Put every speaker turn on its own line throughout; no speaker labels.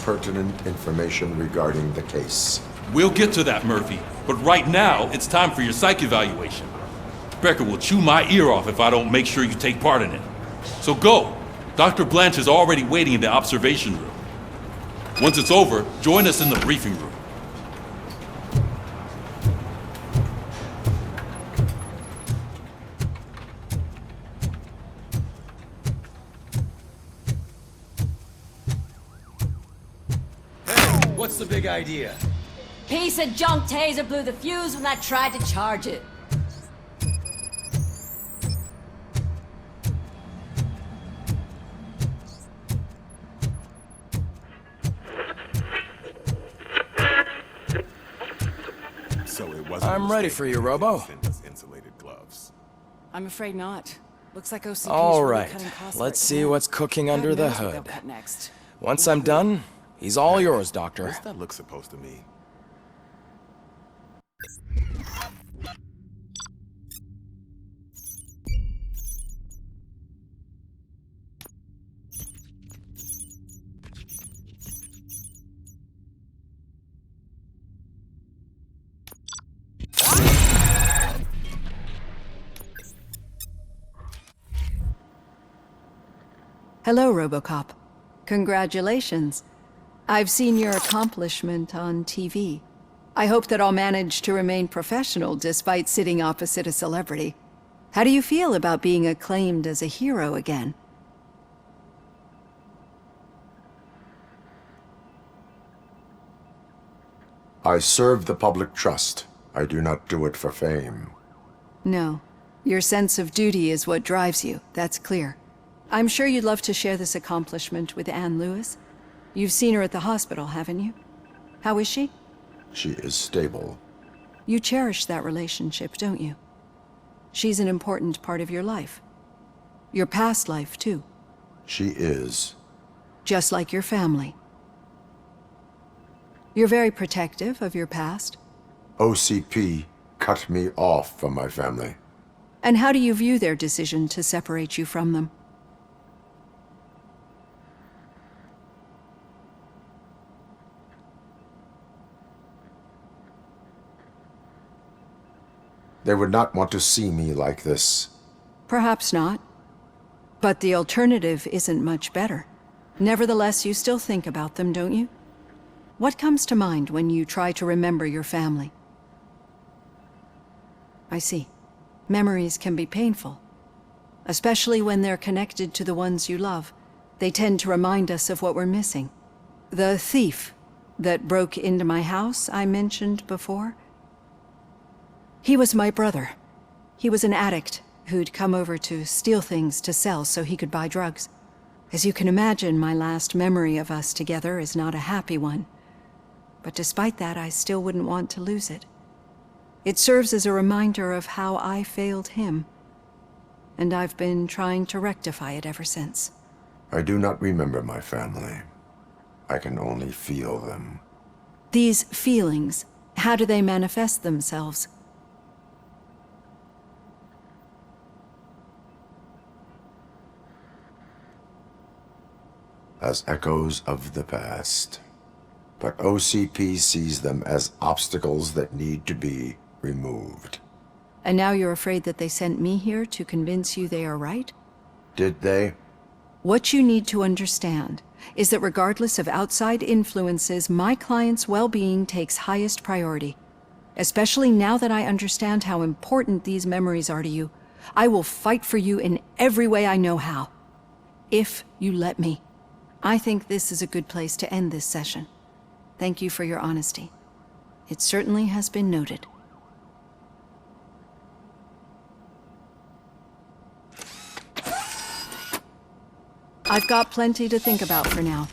pertinent information regarding the case.
We'll get to that, Murphy. But right now, it's time for your psych evaluation. Becker will chew my ear off if I don't make sure you take part in it. So go. Dr. Blanche is already waiting in the observation room. Once it's over, join us in the briefing room.
What's the big idea?
Piece of junk taser blew the fuse when I tried to charge it.
So it wasn't.
I'm ready for you, Robo.
Insulated gloves.
I'm afraid not. Looks like OCP
All
really
right,
cutting costs
let's
right
see
now.
what's cooking
God
under the
knows what they'll
hood.
cut next.
Once I'm done, he's all yours, Doctor.
What's that look supposed to mean?
Hello, RoboCop. Congratulations. I've seen your accomplishment on TV. I hope that I'll manage to remain professional despite sitting opposite a celebrity. How do you feel about being acclaimed as a hero again?
I serve the public trust. I do not do it for fame.
No. Your sense of duty is what drives you, that's clear. I'm sure you'd love to share this accomplishment with Anne Lewis. You've seen her at the hospital, haven't you? How is she?
She is stable.
You cherish that relationship, don't you? She's an important part of your life. Your past life, too.
She is.
Just like your family. You're very protective of your past.
OCP cut me off from my family.
And how do you view their decision to separate you from them?
They would not want to see me like this.
Perhaps not. But the alternative isn't much better. Nevertheless, you still think about them, don't you? What comes to mind when you try to remember your family? I see. Memories can be painful. Especially when they're connected to the ones you love. They tend to remind us of what we're missing. The thief that broke into my house I mentioned before? He was my brother. He was an addict who'd come over to steal things to sell so he could buy drugs. As you can imagine, my last memory of us together is not a happy one. But despite that, I still wouldn't want to lose it. It serves as a reminder of how I failed him. And I've been trying to rectify it ever since.
I do not remember my family. I can only feel them.
These feelings, how do they manifest themselves?
As echoes of the past. But OCP sees them as obstacles that need to be removed.
And now you're afraid that they sent me here to convince you they are right?
Did they?
What you need to understand is that regardless of outside influences, my client's well-being takes highest priority. Especially now that I understand how important these memories are to you, I will fight for you in every way I know how. If you let me. I think this is a good place to end this session. Thank you for your honesty. It certainly has been noted. I've got plenty to think about for now.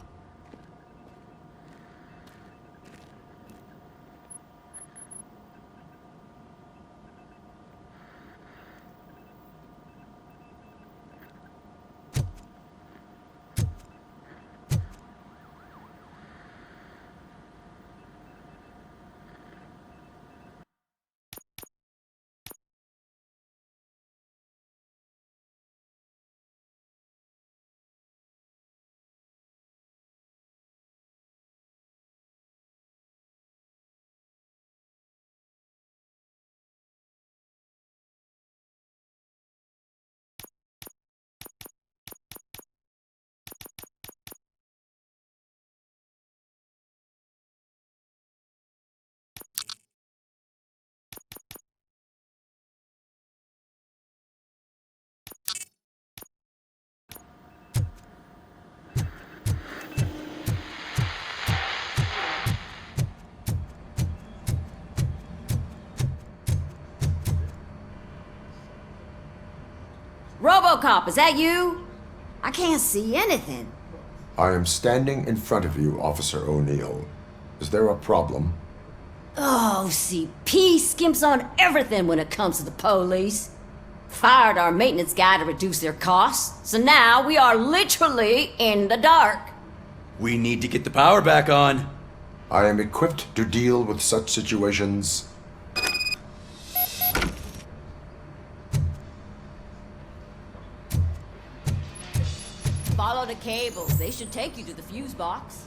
RoboCop, is that you? I can't see anything.
I am standing in front of you, Officer O'Neill. Is there a problem?
Oh, CP skimps on everything when it comes to the police. Fired our maintenance guy to reduce their costs, so now we are literally in the dark.
We need to get the power back on.
I am equipped to deal with such situations.
Follow the cables. They should take you to the fuse box.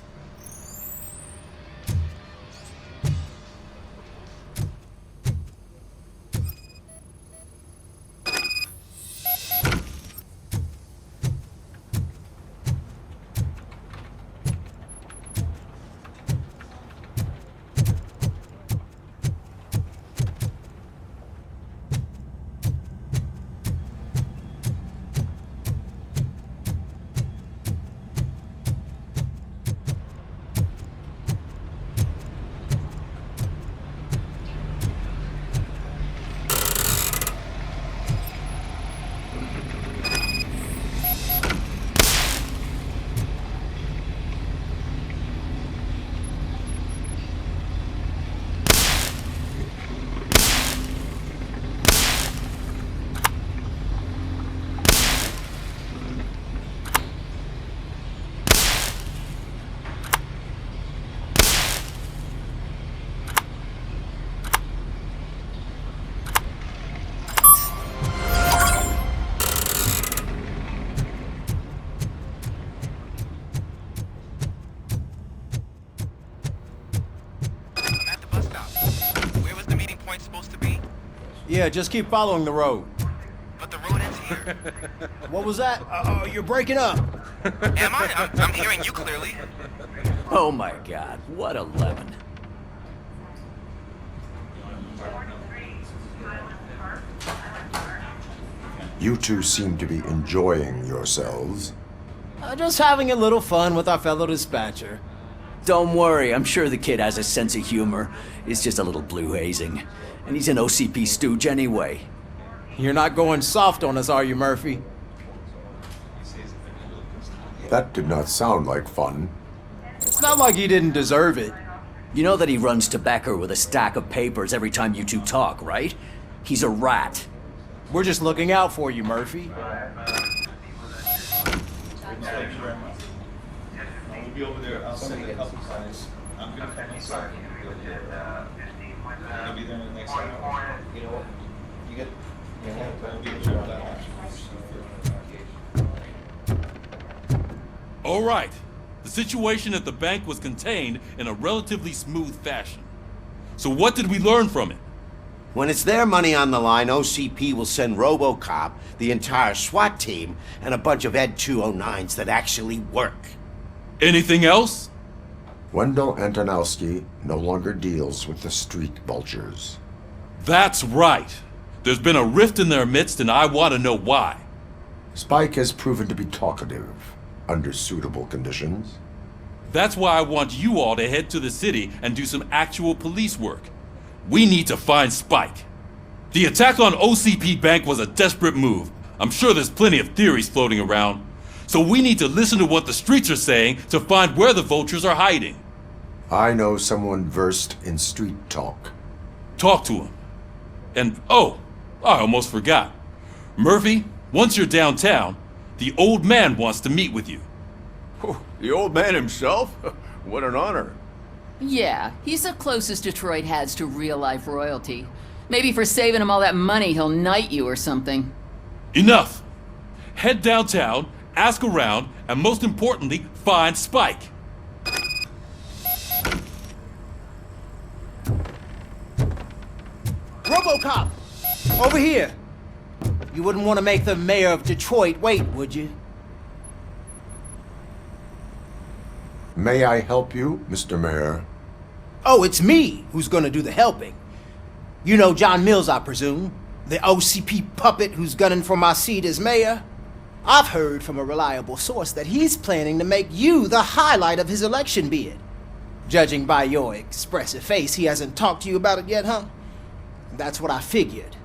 I'm at the bus stop. Where was the meeting point supposed to be?
Yeah, just keep following the road.
But the road ends here.
What was that? You're breaking up.
Am I? I'm hearing you clearly.
Oh my god, what a lemon.
You two seem to be enjoying yourselves.
Just having a little fun with our fellow dispatcher.
Don't worry, I'm sure the kid has a sense of humor. It's just a little blue hazing. And he's an OCP stooge anyway.
You're not going soft on us, are you, Murphy?
That did not sound like fun.
It's not like he didn't deserve it.
You know that he runs to Becker with a stack of papers every time you two talk, right? He's a rat.
We're just looking out for you, Murphy.
We'll be over there. I'll send a couple guys. I'm gonna come inside. I'll be there in the next hour. You know what? You get. I'll be there all that.
All right. The situation at the bank was contained in a relatively smooth fashion. So what did we learn from it?
When it's their money on the line, OCP will send RoboCop, the entire SWAT team, and a bunch of Ed 209s that actually work.
Anything else?
Wendell Antonowski no longer deals with the street vultures.
That's right. There's been a rift in their midst, and I want to know why.
Spike has proven to be talkative under suitable conditions.
That's why I want you all to head to the city and do some actual police work. We need to find Spike. The attack on OCP Bank was a desperate move. I'm sure there's plenty of theories floating around. So we need to listen to what the streets are saying to find where the vultures are hiding.
I know someone versed in street talk.
Talk to him. And, oh, I almost forgot. Murphy, once you're downtown, the old man wants to meet with you.
The old man himself? What an honor.
Yeah, he's the closest Detroit has to real-life royalty. Maybe for saving him all that money, he'll knight you or something.
Enough! Head downtown, ask around, and most importantly, find Spike.
RoboCop! Over here! You wouldn't want to make the mayor of Detroit wait, would you?
May I help you, Mr. Mayor?
Oh, it's me who's gonna do the helping. You know John Mills, I presume? The OCP puppet who's gunning for my seat as mayor? I've heard from a reliable source that he's planning to make you the highlight of his election bid. Judging by your expressive face, he hasn't talked to you about it yet, huh? That's what I figured.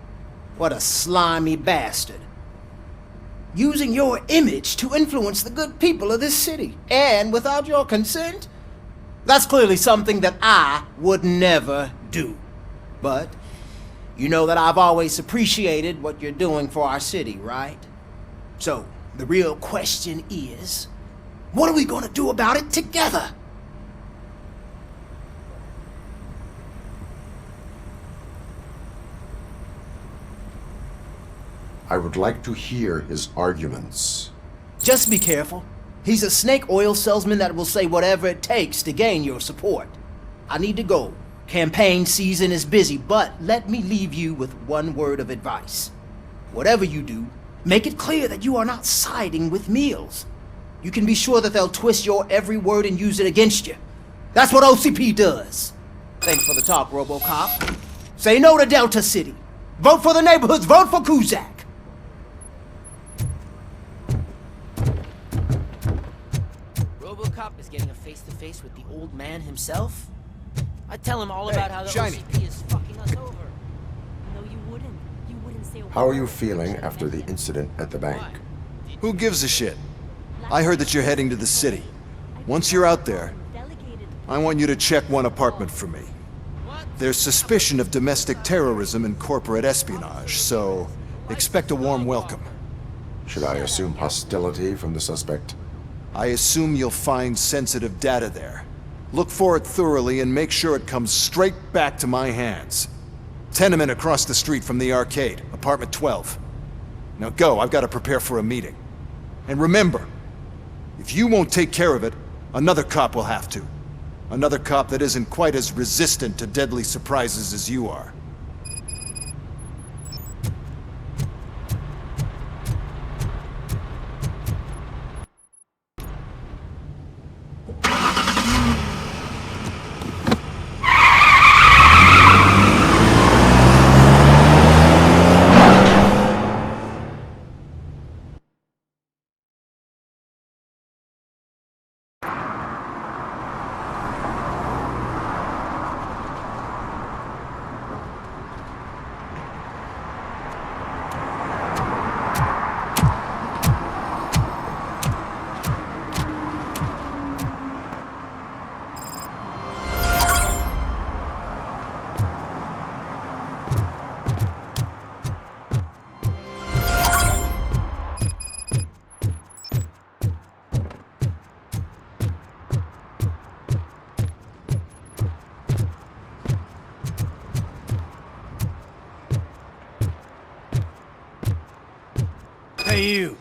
What a slimy bastard. using your image to influence the good people of this city. And without your consent, that's clearly something that I would never do. But you know that I've always appreciated what you're doing for our city, right? So, the real question is, what are we gonna do about it together?
I would like to hear his arguments.
Just be careful. He's a snake oil salesman that will say whatever it takes to gain your support. I need to go. Campaign season is busy, but let me leave you with one word of advice. Whatever you do, make it clear that you are not siding with Mills. You can be sure that they'll twist your every word and use it against you. That's what OCP does. Thanks for the talk, RoboCop. Say no to Delta City. Vote for the neighborhoods. Vote for Kuzak.
RoboCop is getting a face-to-face with the old man himself? I'd tell him all about how the
Shiny.
OCP is fucking us over.
No, you wouldn't. You wouldn't say a
How are
word.
you feeling after the incident at the bank?
Who gives a shit? I heard that you're heading to the city. Once you're out there, I want you to check one apartment for me. There's suspicion of domestic terrorism and corporate espionage, so expect a warm welcome.
Should I assume hostility from the suspect?
I assume you'll find sensitive data there. Look for it thoroughly and make sure it comes straight back to my hands. Tenement across the street from the arcade, apartment 12. Now go, I've got to prepare for a meeting. And remember, if you won't take care of it, another cop will have to. Another cop that isn't quite as resistant to deadly surprises as you are.
Hey you,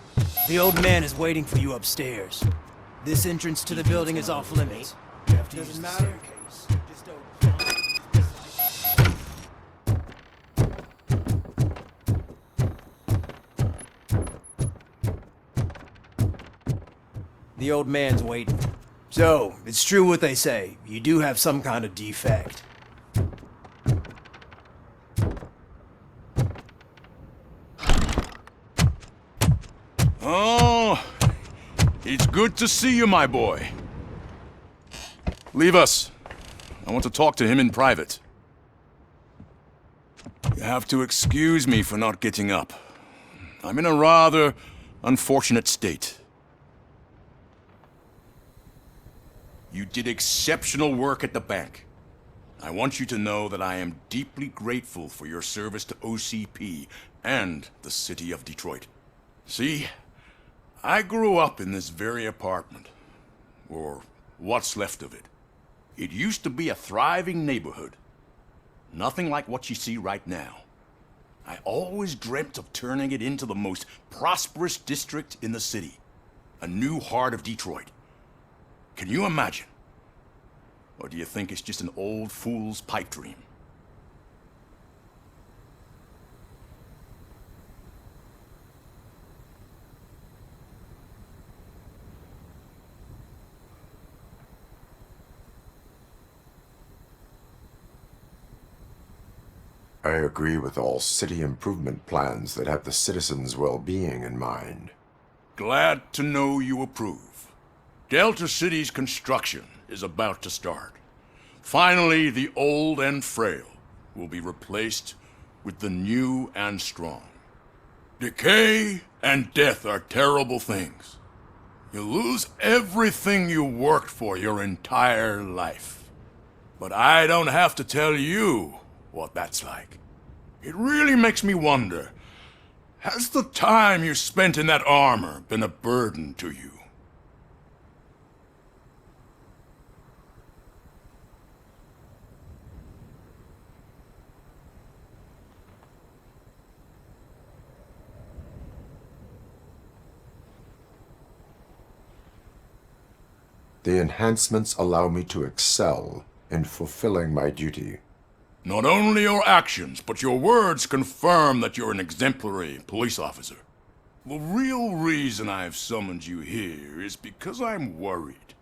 the old man is waiting for you upstairs. This entrance to the building is off limits. You have to use the staircase. Just The old man's waiting. So, it's true what they say. You do have some kind of defect.
Oh, it's good to see you, my boy. Leave us. I want to talk to him in private. You have to excuse me for not getting up. I'm in a rather unfortunate state. You did exceptional work at the bank. I want you to know that I am deeply grateful for your service to OCP and the city of Detroit. See, I grew up in this very apartment, or what's left of it. It used to be a thriving neighborhood. Nothing like what you see right now. I always dreamt of turning it into the most prosperous district in the city. A new heart of Detroit. Can you imagine? Or do you think it's just an old fool's pipe dream?
I agree with all city improvement plans that have the citizens' well-being in mind.
Glad to know you approve. Delta City's construction is about to start. Finally, the old and frail will be replaced with the new and strong. Decay and death are terrible things. You lose everything you worked for your entire life. But I don't have to tell you what that's like. It really makes me wonder, has the time you spent in that armor been a burden to you?
The enhancements allow me to excel in fulfilling my duty.
Not only your actions, but your words confirm that you're an exemplary police officer. The real reason I've summoned you here is because I'm worried.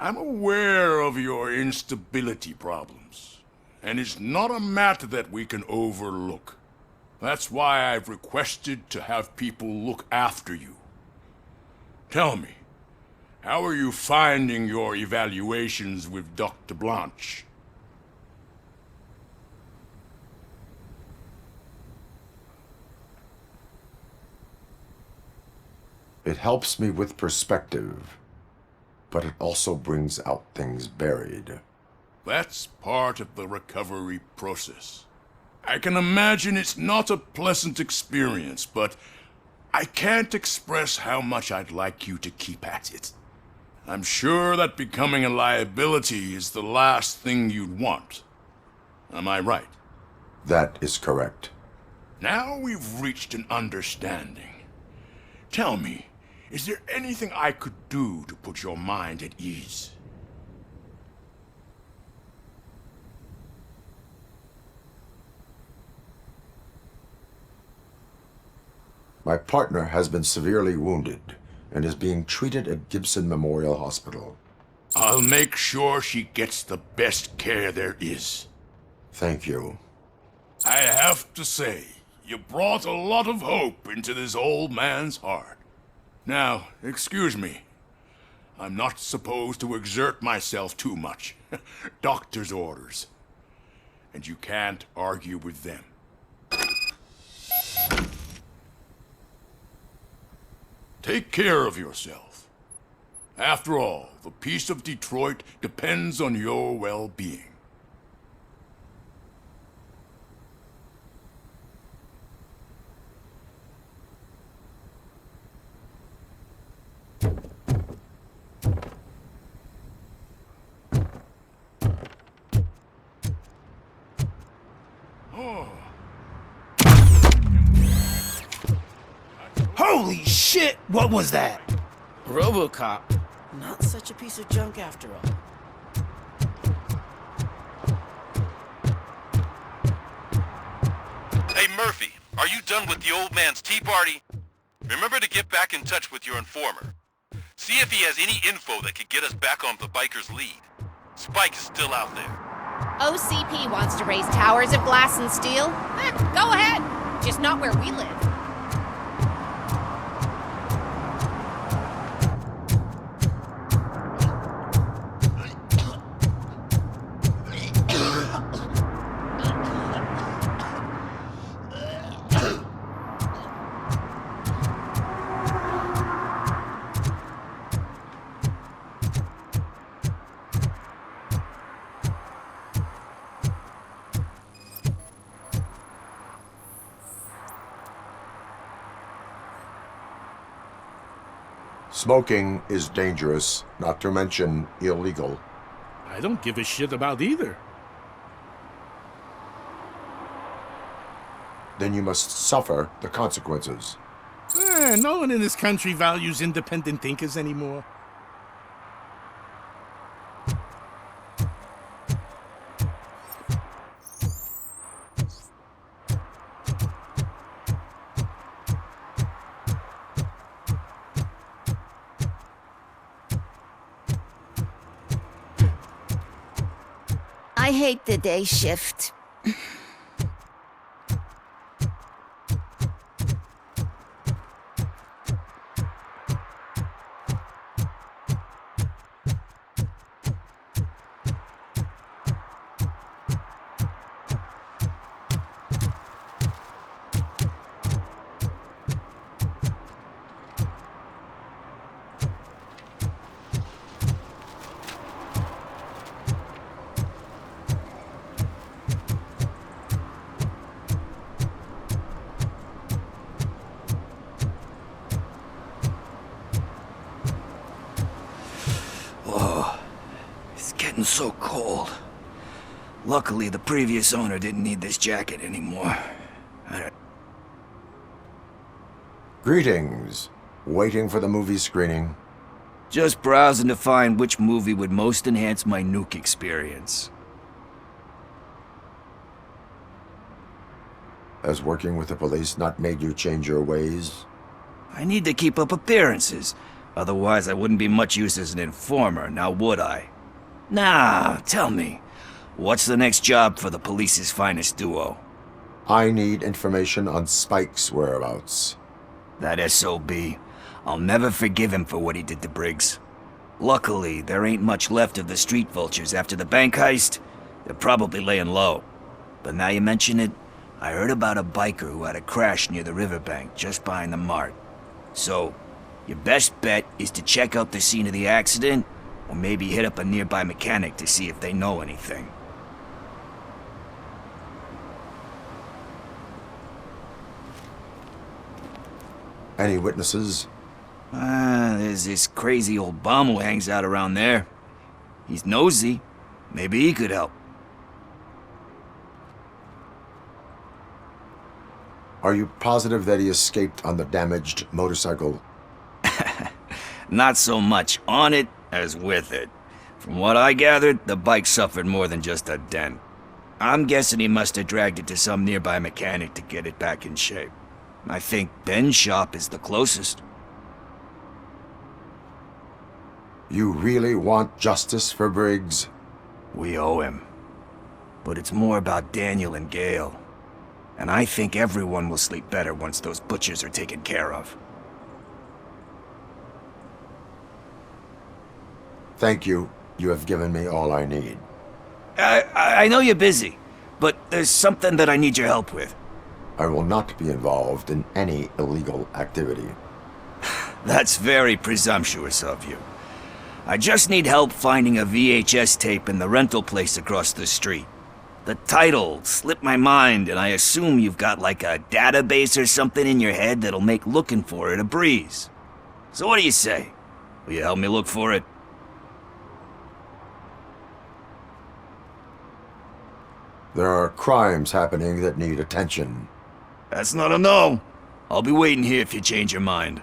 I'm aware of your instability problems, and it's not a matter that we can overlook. That's why I've requested to have people look after you. Tell me, how are you finding your evaluations with Dr. Blanche?
It helps me with perspective, but it also brings out things buried.
That's part of the recovery process. I can imagine it's not a pleasant experience, but I can't express how much I'd like you to keep at it. I'm sure that becoming a liability is the last thing you'd want. Am I right?
That is correct.
Now we've reached an understanding. Tell me, is there anything I could do to put your mind at ease?
My partner has been severely wounded and is being treated at Gibson Memorial Hospital.
I'll make sure she gets the best care there is.
Thank you.
I have to say, you brought a lot of hope into this old man's heart. Now, excuse me. I'm not supposed to exert myself too much. Doctor's orders. And you can't argue with them. Take care of yourself. After all, the peace of Detroit depends on your well-being.
Holy shit! What was that?
RoboCop. Not such a piece of junk after all.
Hey, Murphy, are you done with the old man's tea party? Remember to get back in touch with your informer. See if he has any info that could get us back on the biker's lead. Spike is still out there.
OCP wants to raise towers of glass and steel? Go ahead. Just not where we live.
Smoking is dangerous, not to mention illegal.
I don't give a shit about either.
Then you must suffer the consequences.
No one in this country values independent thinkers anymore.
I hate the day shift.
so cold. Luckily, the previous owner didn't need this jacket anymore.
Greetings. Waiting for the movie screening.
Just browsing to find which movie would most enhance my nuke experience.
Has working with the police not made you change your ways?
I need to keep up appearances. Otherwise, I wouldn't be much use as an informer, now would I? Nah, tell me. What's the next job for the police's finest duo?
I need information on Spike's whereabouts.
That SOB. I'll never forgive him for what he did to Briggs. Luckily, there ain't much left of the street vultures after the bank heist. They're probably laying low. But now you mention it, I heard about a biker who had a crash near the riverbank just behind the mart. So, your best bet is to check out the scene of the accident, or maybe hit up a nearby mechanic to see if they know anything.
Any witnesses?
There's this crazy old bum who hangs out around there. He's nosy. Maybe he could help.
Are you positive that he escaped on the damaged motorcycle?
Not so much on it as with it. From what I gathered, the bike suffered more than just a dent. I'm guessing he must have dragged it to some nearby mechanic to get it back in shape. I think Ben's shop is the closest.
You really want justice for Briggs?
We owe him. But it's more about Daniel and Gale. And I think everyone will sleep better once those butchers are taken care of.
Thank you. You have given me all I need.
I know you're busy, but there's something that I need your help with.
I will not be involved in any illegal activity.
That's very presumptuous of you. I just need help finding a VHS tape in the rental place across the street. The title slipped my mind, and I assume you've got like a database or something in your head that'll make looking for it a breeze. So what do you say? Will you help me look for it?
There are crimes happening that need attention.
That's not a no. I'll be waiting here if you change your mind.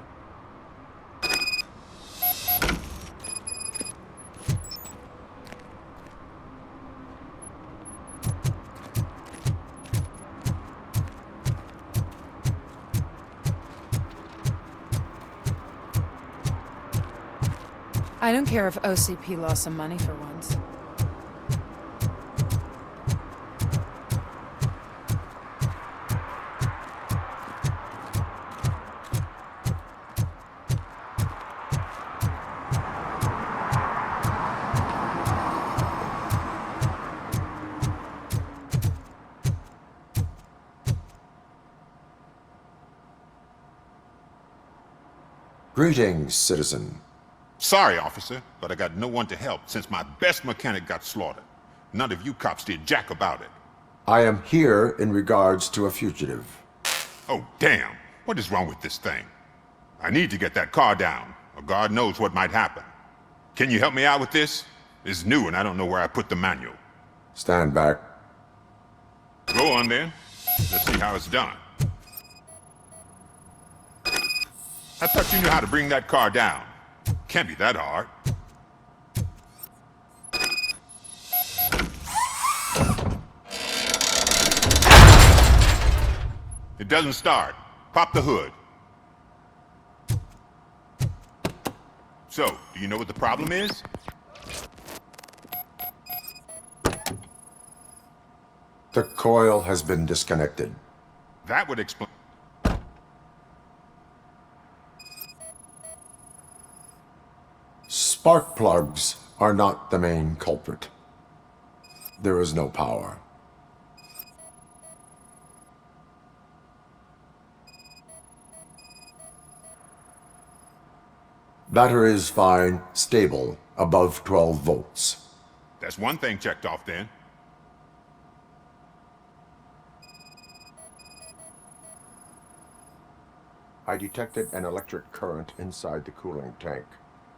I don't care if OCP lost some money for once.
Greetings, citizen.
Sorry, officer, but I got no one to help since my best mechanic got slaughtered. None of you cops did jack about it.
I am here in regards to a fugitive.
Oh, damn. What is wrong with this thing? I need to get that car down, or God knows what might happen. Can you help me out with this? It's new and I don't know where I put the manual.
Stand back.
Go on then. Let's see how it's done. I thought you knew how to bring that car down. Can't be that hard. It doesn't start. Pop the hood. So, do you know what the problem is?
The coil has been disconnected.
That would explain.
Spark plugs are not the main culprit. There is no power. Battery is fine, stable, above 12 volts.
That's one thing checked off then.
I detected an electric current inside the cooling tank.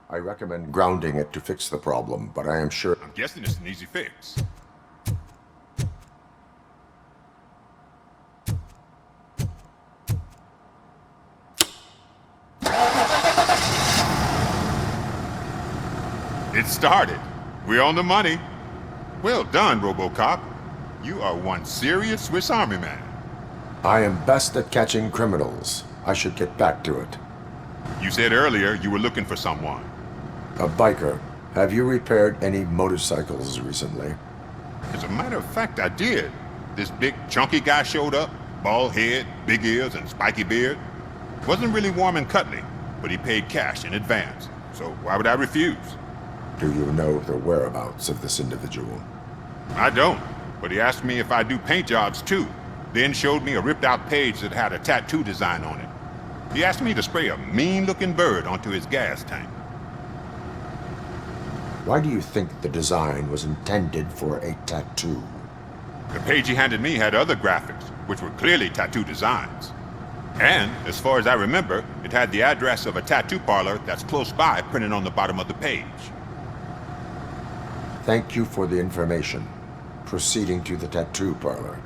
I recommend grounding it to fix the problem, but I am sure...
I'm guessing it's an easy fix. It started. We're on the money. Well done, RoboCop. You are one serious Swiss Army man.
I am best at catching criminals. I should get back to it.
You said earlier you were looking for someone.
A biker. Have you repaired any motorcycles recently?
As a matter of fact, I did. This big, chunky guy showed up. Bald head, big ears, and spiky beard. Wasn't really warm and cuddly, but he paid cash in advance. So why would I refuse?
Do you know the whereabouts of this individual?
I don't, but he asked me if I do paint jobs too. Then showed me a ripped-out page that had a tattoo design on it. He asked me to spray a mean-looking bird onto his gas tank.
Why do you think the design was intended for a tattoo?
The page he handed me had other graphics, which were clearly tattoo designs. And, as far as I remember, it had the address of a tattoo parlor that's close by printed on the bottom of the page.
Thank you for the information. Proceeding to the tattoo parlor.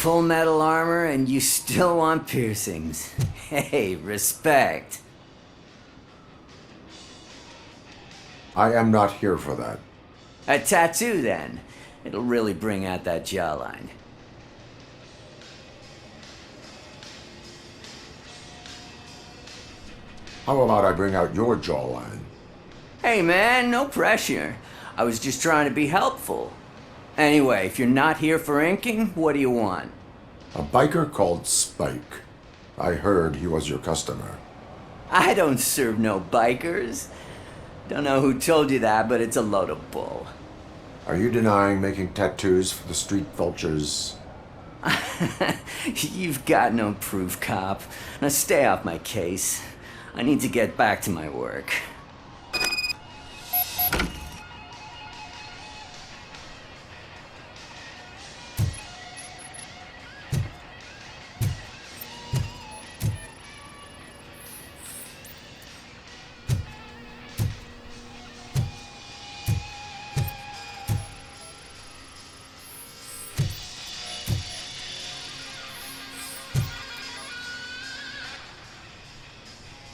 Full metal armor and you still want piercings. Hey, respect.
I am not here for that.
A tattoo, then. It'll really bring out that jawline.
How about I bring out your jawline?
Hey, man, no pressure. I was just trying to be helpful. Anyway, if you're not here for inking, what do you want?
A biker called Spike. I heard he was your customer.
I don't serve no bikers. Don't know who told you that, but it's a load of bull.
Are you denying making tattoos for the street vultures?
You've got no proof, cop. Now stay off my case. I need to get back to my work.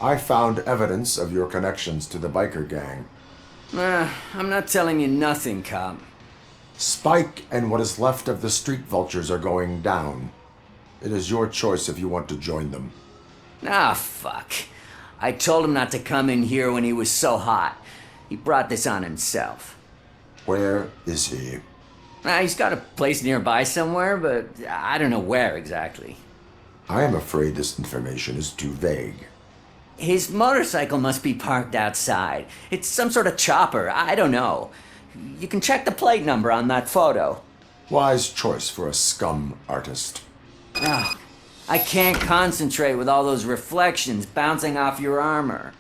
I found evidence of your connections to the biker gang.
I'm not telling you nothing, cop.
Spike and what is left of the street vultures are going down. It is your choice if you want to join them.
Ah, fuck. I told him not to come in here when he was so hot. He brought this on himself.
Where is he?
He's got a place nearby somewhere, but I don't know where exactly.
I am afraid this information is too vague.
His motorcycle must be parked outside. It's some sort of chopper, I don't know. You can check the plate number on that photo.
Wise choice for a scum artist.
Oh, I can't concentrate with all those reflections bouncing off your armor.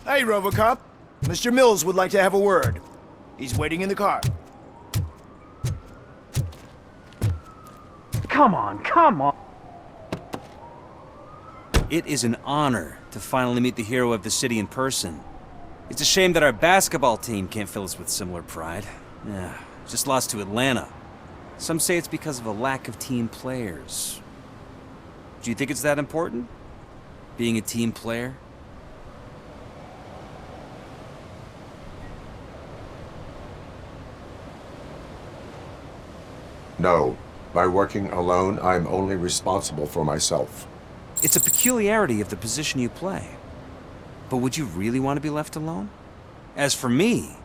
Hey, RoboCop. Mr. Mills would like to have a word. He's waiting in the car.
Come on. It is an honor to finally meet the hero of the city in person. It's a shame that our basketball team can't fill us with similar pride. Yeah, just lost to Atlanta. Some say it's because of a lack of team players. Do you think it's that important? Being a team player?
No. By working alone, I'm only responsible for myself.
It's a peculiarity of the position you play. But would you really want to be left alone? As for me,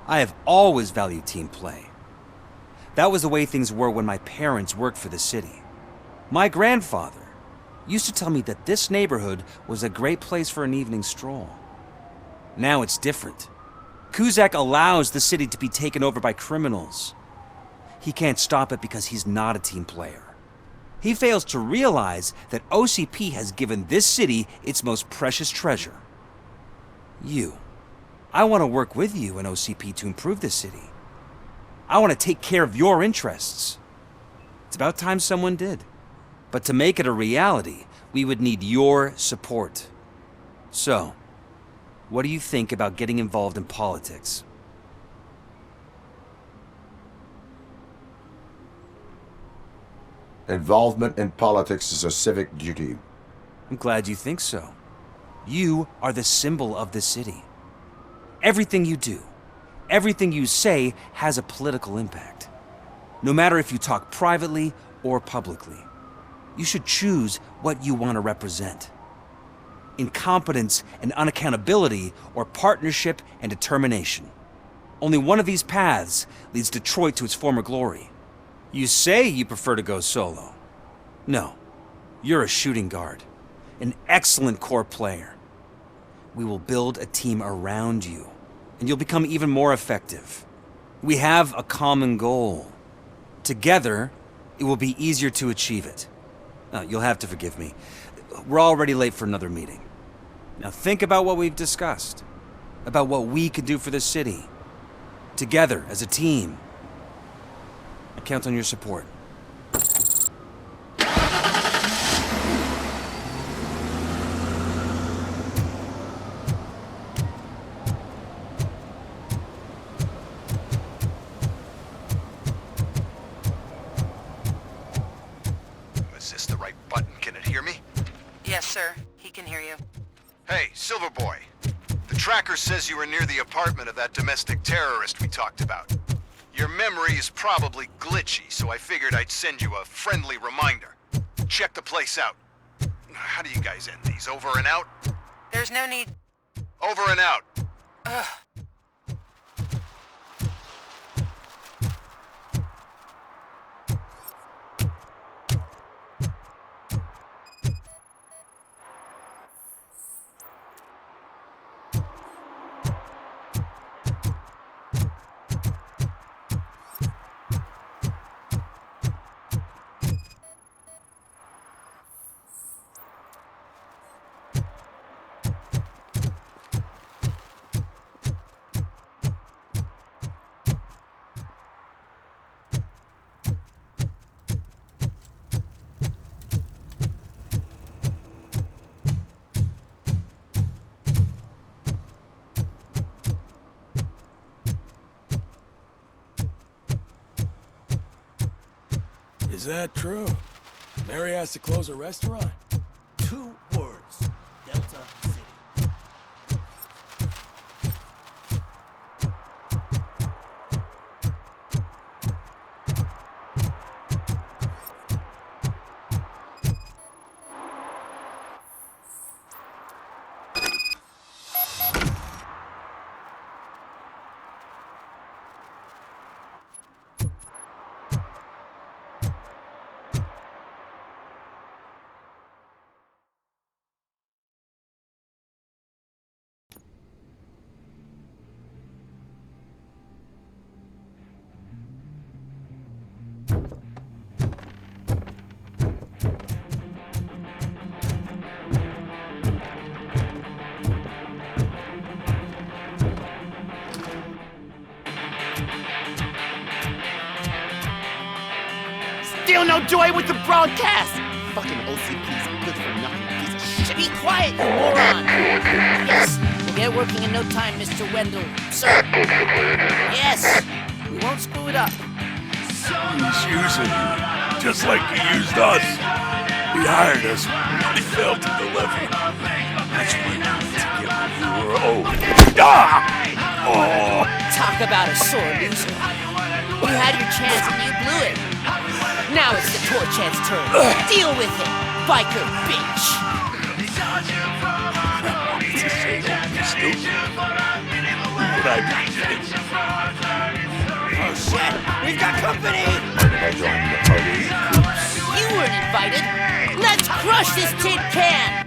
I have always valued team play. That was the way things were when my parents worked for the city. My grandfather used to tell me that this neighborhood was a great place for an evening stroll. Now it's different. Cusack allows the city to be taken over by criminals. He can't stop it because he's not a team player. He fails to realize that OCP has given this city its most precious treasure. You. I want to work with you and OCP to improve this city. I want to take care of your interests. It's about time someone did. But to make it a reality, we would need your support. So, what do you think about getting involved in politics?
Involvement in politics is a civic duty.
I'm glad you think so. You are the symbol of the city. Everything you do, everything you say has a political impact. No matter if you talk privately or publicly, you should choose what you want to represent. Incompetence and unaccountability, or partnership and determination. Only one of these paths leads Detroit to its former glory. You say you prefer to go solo. No, you're a shooting guard, an excellent core player. We will build a team around you, and you'll become even more effective. We have a common goal. Together, it will be easier to achieve it. You'll have to forgive me. We're already late for another meeting. Now think about what we've discussed, about what we could do for the city. Together, as a team. I count on your support.
Is this the right button? Can it hear me?
Yes, sir. He can hear you.
Hey, Silverboy. The tracker says you were near the apartment of that domestic terrorist we talked about. Your memory is probably glitchy, so I figured I'd send you a friendly reminder. Check the place out. How do you guys end these? Over and out?
There's no need.
Over and out.
Ugh.
Is that true? Mary has to close a restaurant?
2 words. Delta City. no joy with the broadcast! Fucking OCP's good for nothing piece of shit. Be quiet, you moron! Yes, we'll get working in no time, Mr. Wendell. Sir. Yes, we won't screw it up.
He's using you, just like he used us. He hired us, but he failed to deliver. That's why we need to get what we were owed. Ah! Oh!
Talk about a sore loser. You had your chance and you blew it. Now it's the Torchhead's turn. Deal with it, biker bitch.
It's a shame don't be stupid. But I be
Oh shit, we've got company! You weren't invited. Let's crush this tin can!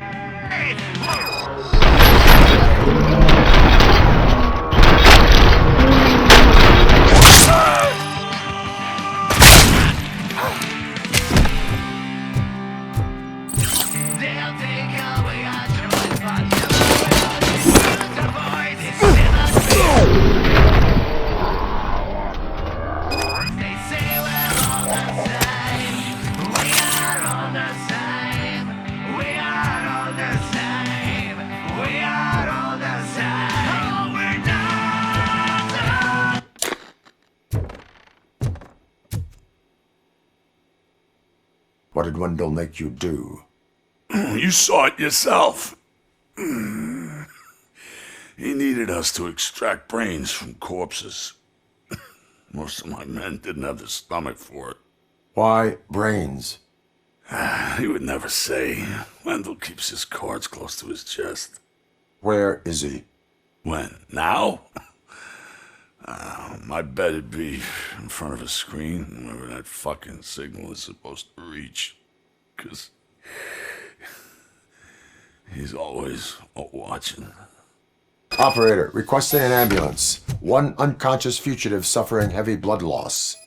What did Wendell make you do?
You saw it yourself. He needed us to extract brains from corpses. Most of my men didn't have the stomach for it.
Why brains?
He would never say. Wendell keeps his cards close to his chest.
Where is he?
When? Now? My bet it'd be in front of a screen, wherever that fucking signal is supposed to reach. 'Cause he's always watching.
Operator, requesting an ambulance. One unconscious fugitive suffering heavy blood loss.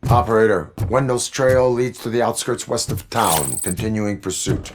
Operator, Wendell's trail leads to the outskirts west of town, continuing pursuit.